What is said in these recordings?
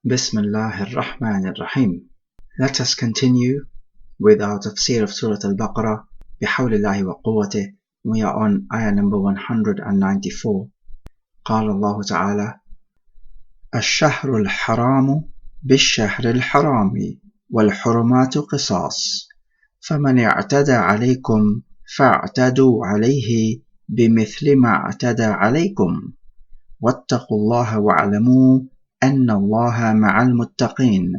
Bismillahir Rahmanir Rahim. Let us continue with our tafsir of Surah Al-Baqarah. Bihawlillahi wa quwwatih. We are on ayah number 194. قال الله تعالى: الشهر الحرام بالشهر الحرام والحرمات قصاص فمن اعتدى عليكم فاعتدوا عليه بمثل ما اعتدى عليكم واتقوا الله واعلموا أن الله مع المتقين.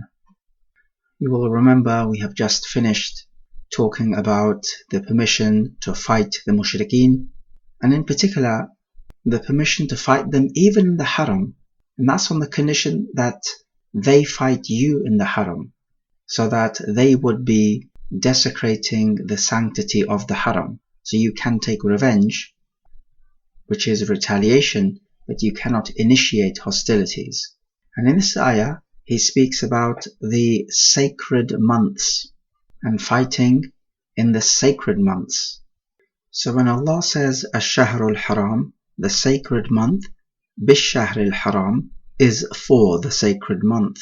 You will remember we have just finished talking about the permission to fight the mushrikeen, and in particular the permission to fight them even in the haram, and that's on the condition that they fight you in the haram, so that they would be desecrating the sanctity of the haram. So you can take revenge, which is retaliation, but you cannot initiate hostilities. And in this ayah, he speaks about the sacred months and fighting in the sacred months. So when Allah says Ash-Shahrul Haram, the sacred month, Bish-Shahril Haram is for the sacred month.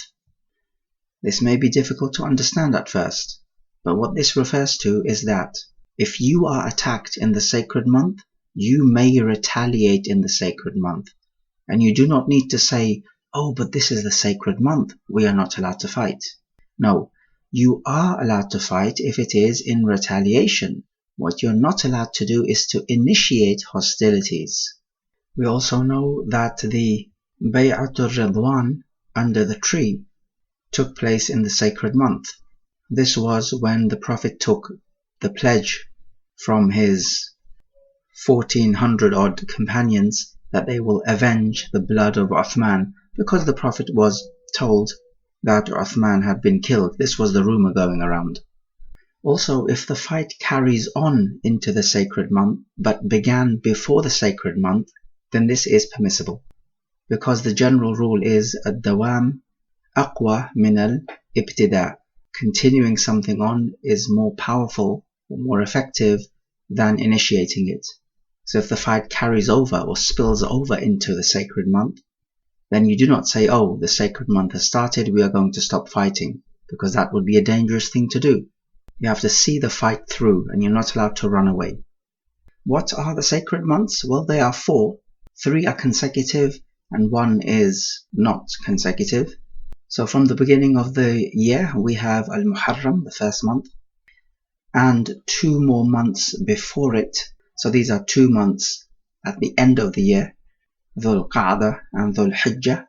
This may be difficult to understand at first, but what this refers to is that if you are attacked in the sacred month, you may retaliate in the sacred month. And you do not need to say, oh, but this is the sacred month, we are not allowed to fight. No, you are allowed to fight if it is in retaliation. What you're not allowed to do is to initiate hostilities. We also know that the Bay'atul Ridwan under the tree took place in the sacred month. This was when the Prophet took the pledge from his 1400 odd companions that they will avenge the blood of Uthman, because the Prophet was told that Uthman had been killed. This was the rumor going around. Also, if the fight carries on into the sacred month but began before the sacred month, then this is permissible, because the general rule is ad-dawam aqwa min al-ibtida. Continuing something on is more powerful or more effective than initiating it. So if the fight carries over or spills over into the sacred month, then you do not say, oh, the sacred month has started, we are going to stop fighting, because that would be a dangerous thing to do. You have to see the fight through, and you're not allowed to run away. What are the sacred months? Well, they are 4. 3 are consecutive, and 1 is not consecutive. So from the beginning of the year, we have Al-Muharram, the first month, and 2 more months before it. So these are 2 months at the end of the year, Dhul Qa'dah and Dhul Hijjah.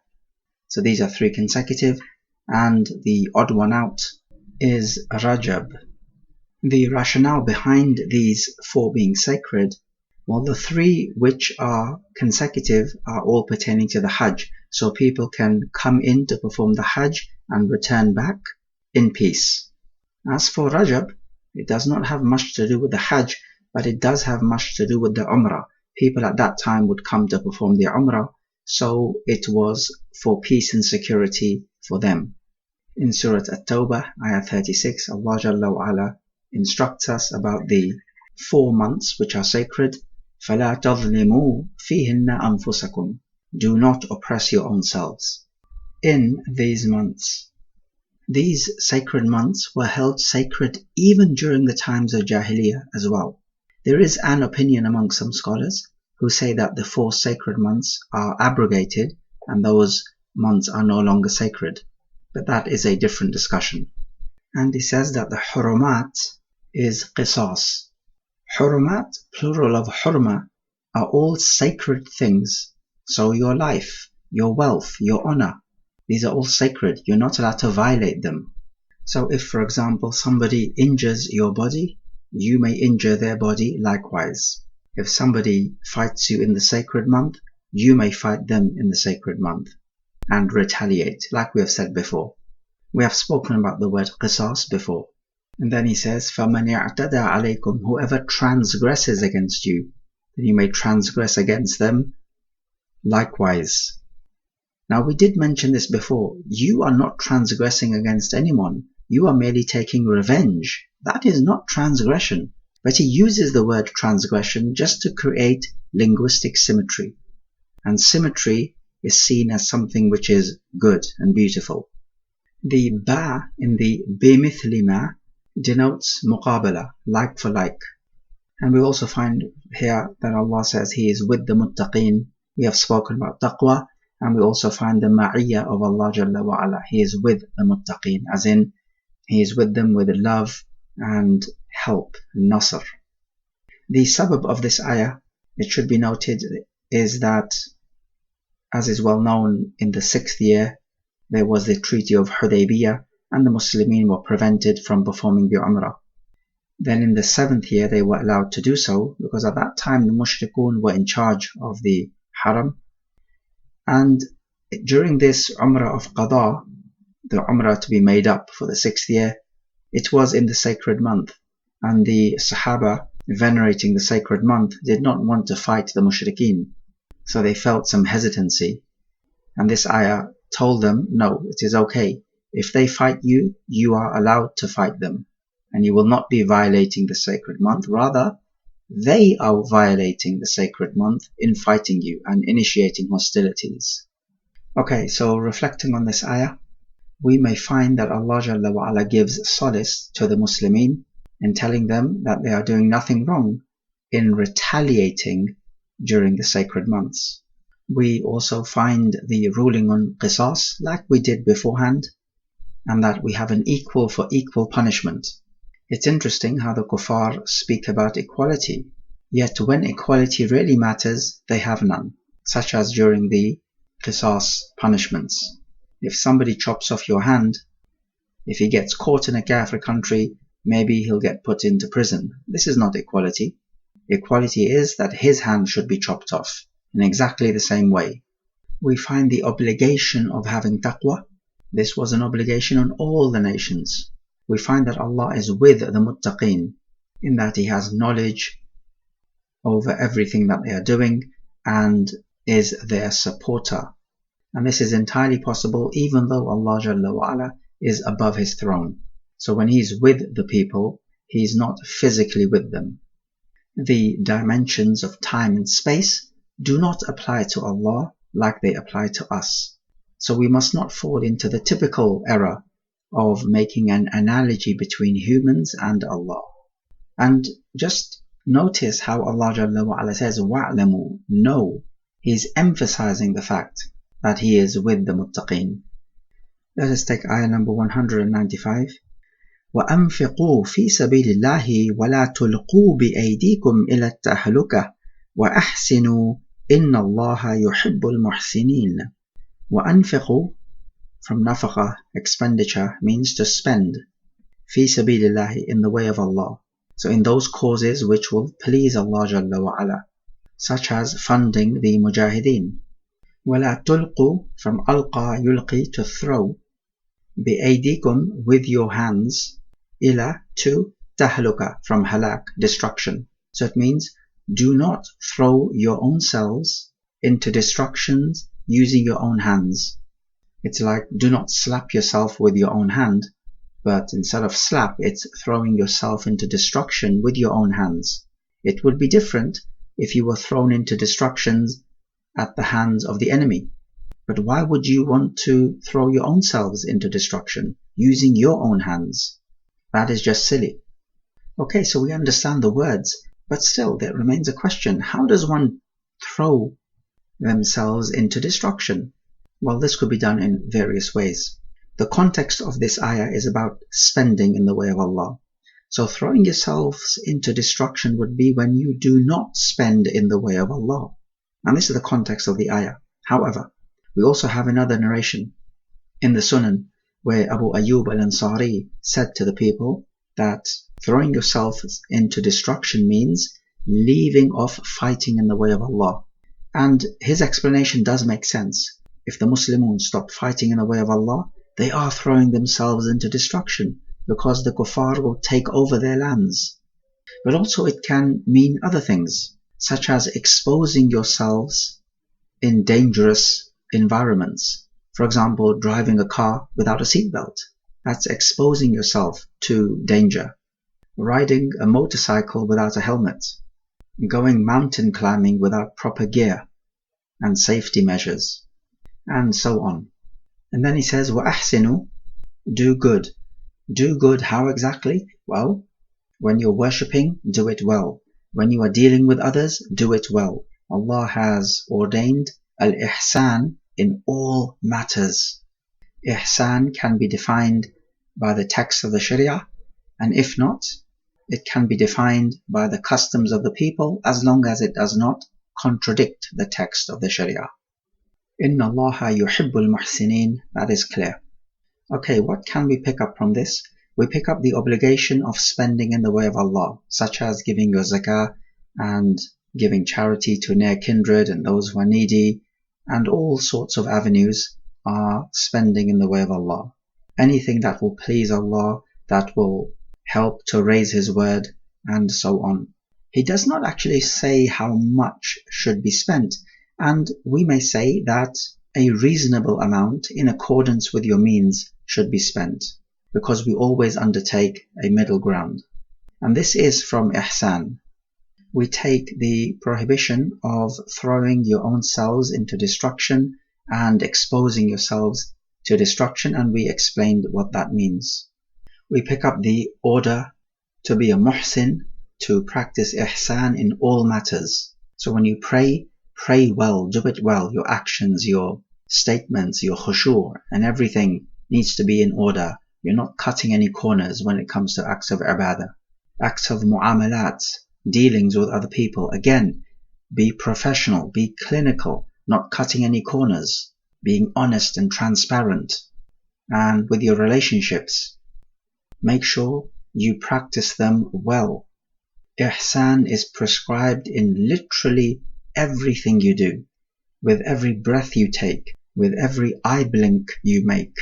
So these are 3 consecutive, and the odd one out is Rajab. The rationale behind these 4 being sacred, well, the 3 which are consecutive are all pertaining to the Hajj, so people can come in to perform the Hajj and return back in peace. As for Rajab, it does not have much to do with the Hajj, but it does have much to do with the Umrah. People at that time would come to perform the Umrah, so it was for peace and security for them. In Surah At-Tawbah, ayah 36, Allah Jalla wa Ala instructs us about the 4 months which are sacred. فَلَا تَظْلِمُوا فِيهِنَّ أَنفُسَكُمْ. Do not oppress your own selves in these months. These sacred months were held sacred even during the times of Jahiliyyah as well. There is an opinion among some scholars who say that the 4 sacred months are abrogated and those months are no longer sacred. But that is a different discussion. And he says that the hurumat is qisas. Hurumat, plural of hurma, are all sacred things. So your life, your wealth, your honor, these are all sacred. You're not allowed to violate them. So if, for example, somebody injures your body, you may injure their body likewise. If somebody fights you in the sacred month, you may fight them in the sacred month and retaliate, like we have said before. We have spoken about the word qisas before. And then he says, فَمَنْ اعْتَدَى عَلَيْكُمْ. Whoever transgresses against you, then you may transgress against them likewise. Now we did mention this before. You are not transgressing against anyone. You are merely taking revenge. That is not transgression. But he uses the word transgression just to create linguistic symmetry. And symmetry is seen as something which is good and beautiful. The ba in the bimithli ma denotes muqabala, like for like. And we also find here that Allah says He is with the muttaqeen. We have spoken about taqwa, and we also find the ma'iyya of Allah Jalla wa Ala. He is with the muttaqeen, as in He is with them with love and help, nasr. The sabab of this ayah, it should be noted, is that, as is well known, in the 6th year there was the Treaty of Hudaybiyah, and the Muslimin were prevented from performing the Umrah. Then in the 7th year they were allowed to do so, because at that time the mushrikun were in charge of the haram. And during this Umrah of Qada, the Umrah to be made up for the 6th year, it was in the sacred month, and the Sahaba, venerating the sacred month, did not want to fight the mushrikeen, so they felt some hesitancy. And this ayah told them, no, it is okay. If they fight you, you are allowed to fight them, and you will not be violating the sacred month. Rather, they are violating the sacred month in fighting you and initiating hostilities. Okay, so reflecting on this ayah, we may find that Allah Jalla wa Ala gives solace to the Muslimin in telling them that they are doing nothing wrong in retaliating during the sacred months. We also find the ruling on qisas like we did beforehand, and that we have an equal for equal punishment. It's interesting how the kuffar speak about equality, yet when equality really matters, they have none, such as during the qisas punishments. If somebody chops off your hand, if he gets caught in a kafir country, maybe he'll get put into prison. This is not equality. Equality is that his hand should be chopped off in exactly the same way. We find the obligation of having taqwa. This was an obligation on all the nations. We find that Allah is with the muttaqeen, in that He has knowledge over everything that they are doing and is their supporter. And this is entirely possible even though Allah Jalla wa Ala is above His throne. So when He is with the people, He is not physically with them. The dimensions of time and space do not apply to Allah like they apply to us. So we must not fall into the typical error of making an analogy between humans and Allah. And just notice how Allah Jalla wa Ala says, wa'lamu, know. He's emphasizing the fact that He is with the muttaqeen. Let us take ayah number 195. وَأَنْفِقُوا فِي سَبِيلِ اللَّهِ وَلَا تُلْقُوا بِأَيْدِيكُمْ إِلَى التَّهْلُكَةِ وَأَحْسِنُوا إِنَّ اللَّهَ يُحِبُّ الْمُحْسِنِينَ. وَأَنْفِقُوا from nafaqa, expenditure, means to spend. فِي سَبِيلِ اللَّهِ, in the way of Allah. So in those causes which will please Allah Jalla wa Ala, such as funding the mujahideen. وَلَا تُلْقُوا from alqa yulqi, to throw. بِأَيْدِيكُمْ, with your hands. إِلَى, to. تَهْلُكَ from halak, destruction. So it means do not throw your own selves into destructions using your own hands. It's like do not slap yourself with your own hand, but instead of slap, it's throwing yourself into destruction with your own hands. It would be different if you were thrown into destructions at the hands of the enemy. But why would you want to throw your own selves into destruction using your own hands? That is just silly. Okay, so we understand the words, but still there remains a question. How does one throw themselves into destruction? Well, this could be done in various ways. The context of this ayah is about spending in the way of Allah. So throwing yourselves into destruction would be when you do not spend in the way of Allah. And this is the context of the ayah. However, we also have another narration in the Sunan where Abu Ayyub al-Ansari said to the people that throwing yourself into destruction means leaving off fighting in the way of Allah. And his explanation does make sense. If the Muslimun stop fighting in the way of Allah, they are throwing themselves into destruction because the kuffar will take over their lands. But also it can mean other things, such as exposing yourselves in dangerous environments. For example, driving a car without a seatbelt. That's exposing yourself to danger. Riding a motorcycle without a helmet. Going mountain climbing without proper gear and safety measures. and so on. And then he says, وَأَحْسِنُوا, do good. Do good how exactly? Well, when you're worshipping, do it well. When you are dealing with others, do it well. Allah has ordained al-ihsan in all matters. Ihsan can be defined by the text of the Sharia, and if not, it can be defined by the customs of the people as long as it does not contradict the text of the Sharia. Inna Allaha yuhibbul muhsinin, that is clear. Okay, what can we pick up from this? We pick up the obligation of spending in the way of Allah, such as giving your zakah and giving charity to near kindred and those who are needy, and all sorts of avenues are spending in the way of Allah. Anything that will please Allah, that will help to raise His word, and so on. He does not actually say how much should be spent, and we may say that a reasonable amount in accordance with your means should be spent, because we always undertake a middle ground. And this is from ihsan. We take the prohibition of throwing your own selves into destruction and exposing yourselves to destruction, and we explained what that means. We pick up the order to be a muhsin, to practice ihsan in all matters. So when you pray, pray well, do it well. Your actions, your statements, your khushu' and everything needs to be in order. You're not cutting any corners when it comes to acts of ibadah. Acts of mu'amalat, dealings with other people. Again, be professional, be clinical, not cutting any corners, being honest and transparent. And with your relationships, make sure you practice them well. Ihsan is prescribed in literally everything you do, with every breath you take, with every eye blink you make.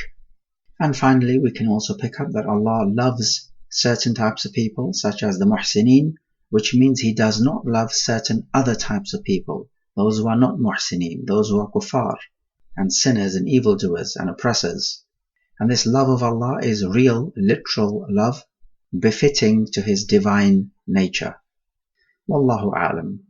And finally, we can also pick up that Allah loves certain types of people, such as the muhsinin, which means He does not love certain other types of people, those who are not muhsinin, those who are kuffar, and sinners and evildoers and oppressors. And this love of Allah is real, literal love, befitting to His divine nature. Wallahu a'lam.